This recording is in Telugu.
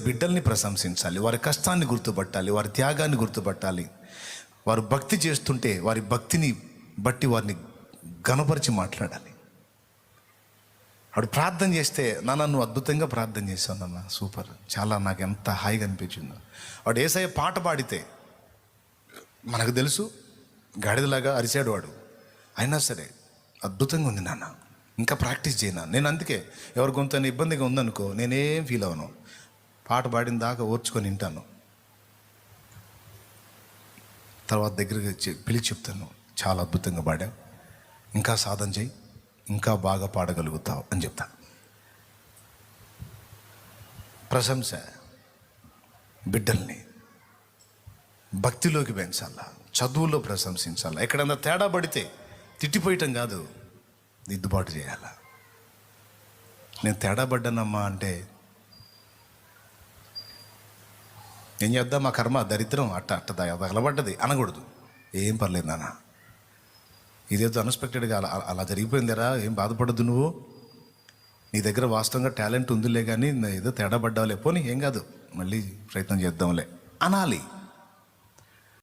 బిడ్డల్ని ప్రశంసించాలి, వారి కష్టాన్ని గుర్తుపట్టాలి, వారి త్యాగాన్ని గుర్తుపట్టాలి. వారు భక్తి చేస్తుంటే వారి భక్తిని బట్టి వారిని గణపరిచి మాట్లాడాలి. వాడు ప్రార్థన చేస్తే, నాన్న నువ్వు అద్భుతంగా ప్రార్థన చేసావు నాన్న, సూపర్, చాలా నాకు ఎంత హాయిగా అనిపించిందో. వాడు యేసయ్య పాట పాడితే మనకు తెలుసు గాడిదలాగా అరిచాడు వాడు, అయినా సరే అద్భుతంగా ఉంది నాన్న, ఇంకా ప్రాక్టీస్ చేయనా. నేను అందుకే ఎవరి కొంత ఇబ్బందిగా ఉందనుకో నేనేం ఫీల్ అవ్వను, పాట పాడిన దాకా ఓర్చుకొని వింటాను, తర్వాత దగ్గరికి పిలిచి చెప్తాను, చాలా అద్భుతంగా పాడావు, ఇంకా సాధన చేయి, ఇంకా బాగా పాడగలుగుతావు అని చెప్తా. ప్రశంస బిడ్డల్ని భక్తిలోకి పెంచాలా, చదువులో ప్రశంసించాలా. ఎక్కడన్నా తేడా పడితే తిట్టిపోయటం కాదు, దిద్దుబాటు చేయాలా. నేను తేడా పడ్డానమ్మా అంటే ఏం చేద్దాం, మా కర్మ దరిద్రం అట్ట తగలబడ్డది అనకూడదు. ఏం పర్లేదు నాన్న, ఇదేదో అన్ఎక్స్పెక్టెడ్గా అలా జరిగిపోయిందిరా, ఏం బాధపడద్దు నువ్వు, నీ దగ్గర వాస్తవంగా టాలెంట్ ఉందిలే కానీ ఏదో తేడా పడ్డావులే, పోనీ ఏం కాదు, మళ్ళీ ప్రయత్నం చేద్దాంలే అనాలి.